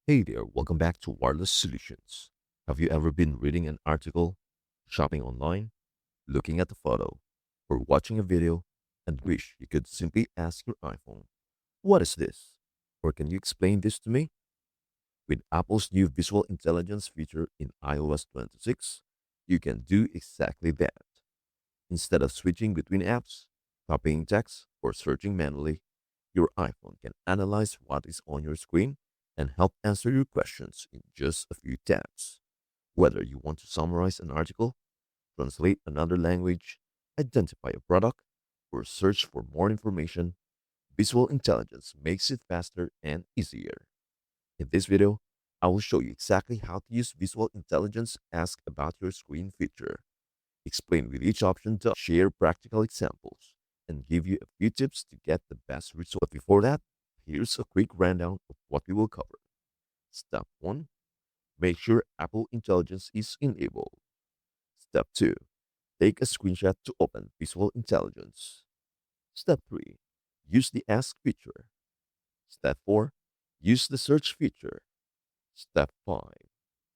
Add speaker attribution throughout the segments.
Speaker 1: Hey there, welcome back to Wireless Solutions. Have you ever been reading an article, shopping online, looking at the photo, or watching a video and wish you could simply ask your iPhone, "What is this?" Or "Can you explain this to me?" With Apple's new visual intelligence feature in iOS 26, you can do exactly that. Instead of switching between apps, copying text, or searching manually, your iPhone can analyze what is on your screen and help answer your questions in just a few taps. Whether you want to summarize an article, translate another language, identify a product, or search for more information, visual intelligence makes it faster and easier. In this video, I will show you exactly how to use visual intelligence Ask About Your Screen feature, explain with each option to share practical examples, and give you a few tips to get the best result. But before that, here's a quick rundown of what we will cover. Step 1. Make sure Apple Intelligence is enabled. Step 2. Take a screenshot to open Visual Intelligence. Step 3. Use the Ask feature. Step 4. Use the Search feature. Step 5.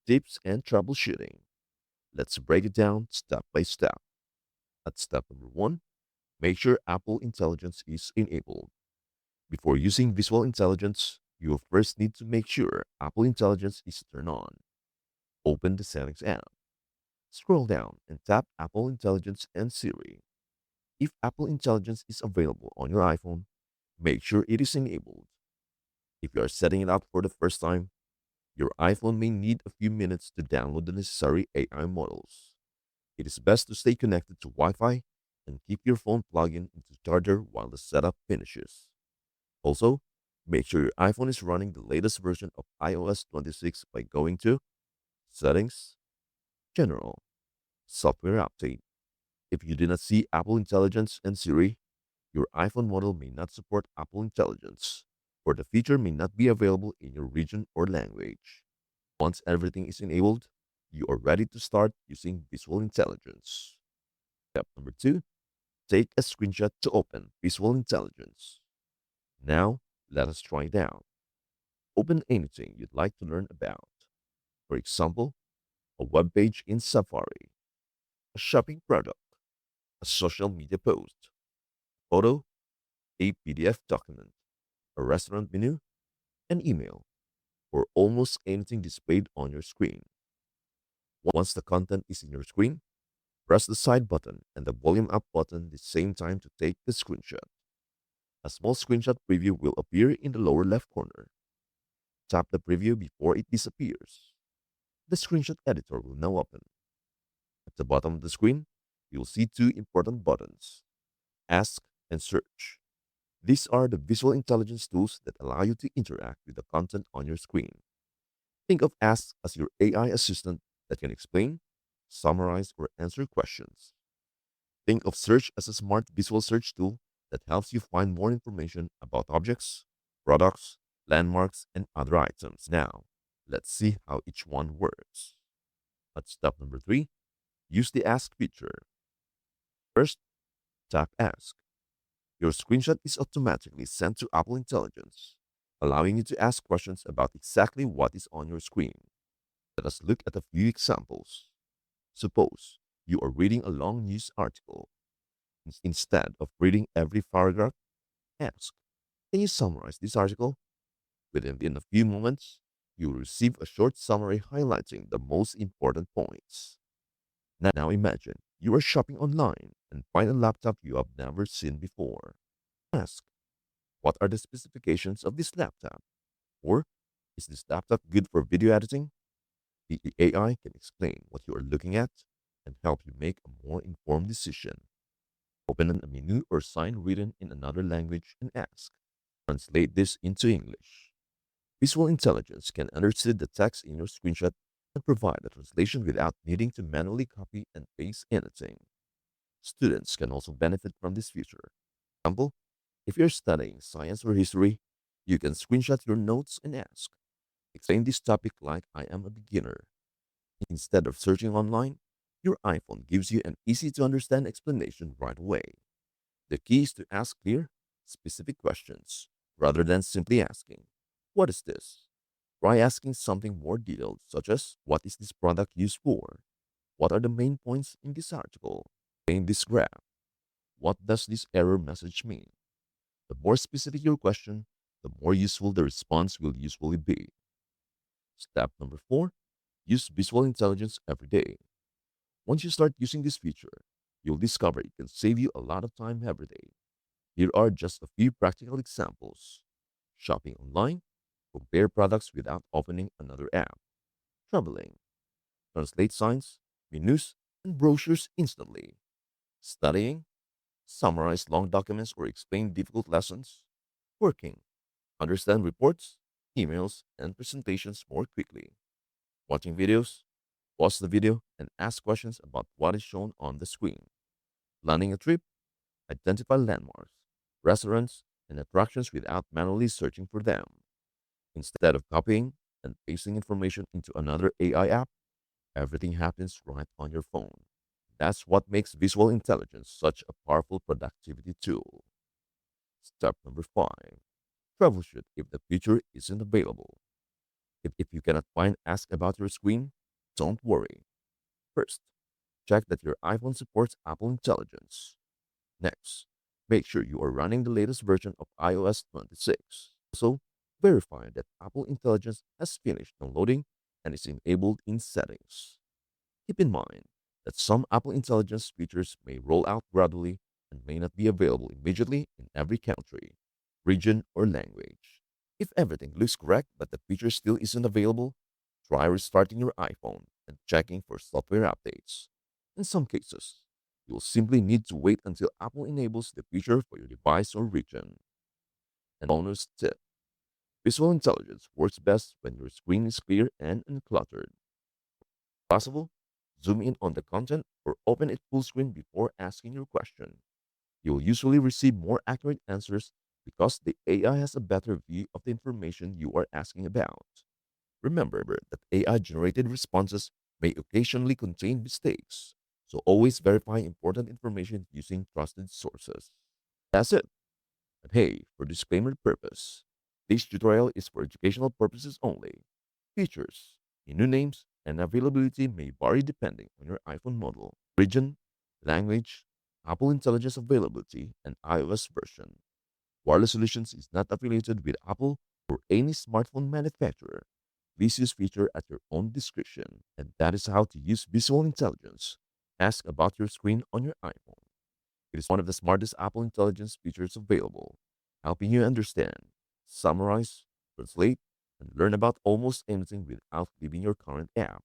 Speaker 1: Tips and troubleshooting. Let's break it down step by step. At step number 1, make sure Apple Intelligence is enabled. Before using Visual Intelligence, you will first need to make sure Apple Intelligence is turned on. Open the Settings app. Scroll down and tap Apple Intelligence and Siri. If Apple Intelligence is available on your iPhone, make sure it is enabled. If you are setting it up for the first time, your iPhone may need a few minutes to download the necessary AI models. It is best to stay connected to Wi-Fi and keep your phone plugged in into the charger while the setup finishes. Also, make sure your iPhone is running the latest version of iOS 26 by going to Settings, General, Software Update. If you do not see Apple Intelligence and Siri, your iPhone model may not support Apple Intelligence, or the feature may not be available in your region or language. Once everything is enabled, you are ready to start using Visual Intelligence. Step number 2, take a screenshot to open Visual Intelligence. Now, let us try it out. Open anything you'd like to learn about. For example, a web page in Safari, a shopping product, a social media post, photo, a PDF document, a restaurant menu, an email, or almost anything displayed on your screen. Once the content is in your screen, press the side button and the volume up button at the same time to take the screenshot. A small screenshot preview will appear in the lower left corner. Tap the preview before it disappears. The screenshot editor will now open. At the bottom of the screen, you'll see two important buttons, Ask and Search. These are the visual intelligence tools that allow you to interact with the content on your screen. Think of Ask as your AI assistant that can explain, summarize, or answer questions. Think of Search as a smart visual search tool that helps you find more information about objects, products, landmarks, and other items. Now, let's see how each one works. At step number 3, use the Ask feature. First, tap Ask. Your screenshot is automatically sent to Apple Intelligence, allowing you to ask questions about exactly what is on your screen. Let us look at a few examples. Suppose you are reading a long news article. Instead of reading every paragraph, ask, "Can you summarize this article?" Within a few moments, you will receive a short summary highlighting the most important points. Now imagine you are shopping online and find a laptop you have never seen before. Ask, "What are the specifications of this laptop?" Or, "Is this laptop good for video editing?" The AI can explain what you are looking at and help you make a more informed decision. Open a menu or sign written in another language and ask, "Translate this into English." Visual intelligence can understand the text in your screenshot and provide a translation without needing to manually copy and paste anything. Students can also benefit from this feature. For example, if you're studying science or history, you can screenshot your notes and ask, "Explain this topic like I am a beginner." Instead of searching online, your iPhone gives you an easy to understand explanation right away. The key is to ask clear, specific questions rather than simply asking, "What is this?" Try asking something more detailed, such as what is this product used for? What are the main points in this article? In this graph, what does this error message mean? The more specific your question, the more useful the response will usually be. Step number 4, use visual intelligence every day. Once you start using this feature, you'll discover it can save you a lot of time every day. Here are just a few practical examples. Shopping online, compare products without opening another app. Traveling, translate signs, menus, and brochures instantly. Studying, summarize long documents or explain difficult lessons. Working, understand reports, emails, and presentations more quickly. Watching videos, pause the video and ask questions about what is shown on the screen. Planning a trip, identify landmarks, restaurants, and attractions without manually searching for them. Instead of copying and pasting information into another AI app, everything happens right on your phone. That's what makes visual intelligence such a powerful productivity tool. Step number 5, troubleshoot if the feature isn't available. If you cannot find Ask About Your Screen, don't worry. First, check that your iPhone supports Apple Intelligence. Next, make sure you are running the latest version of iOS 26. Also, verify that Apple Intelligence has finished downloading and is enabled in settings. Keep in mind that some Apple Intelligence features may roll out gradually and may not be available immediately in every country, region, or language. If everything looks correct but the feature still isn't available, try restarting your iPhone and checking for software updates. In some cases, you'll simply need to wait until Apple enables the feature for your device or region. And bonus tip, visual intelligence works best when your screen is clear and uncluttered. Possible, zoom in on the content or open it full screen before asking your question. You'll usually receive more accurate answers because the AI has a better view of the information you are asking about. Remember that AI generated responses may occasionally contain mistakes, so always verify important information using trusted sources. That's it. And hey, for disclaimer purpose, this tutorial is for educational purposes only. Features, menu names, and availability may vary depending on your iPhone model, region, language, Apple Intelligence availability, and iOS version. Wireless Solutions is not affiliated with Apple or any smartphone manufacturer. Please use feature at your own discretion. And that is how to use visual intelligence. Ask about your screen on your iPhone. It is one of the smartest Apple Intelligence features available, helping you understand, summarize, translate, and learn about almost anything without leaving your current app.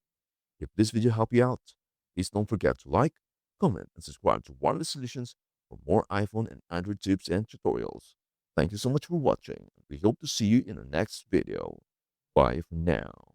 Speaker 1: If this video helped you out, please don't forget to like, comment, and subscribe to Wireless Solutions for more iPhone and Android tips and tutorials. Thank you so much for watching. We hope to see you in the next video. Bye for now.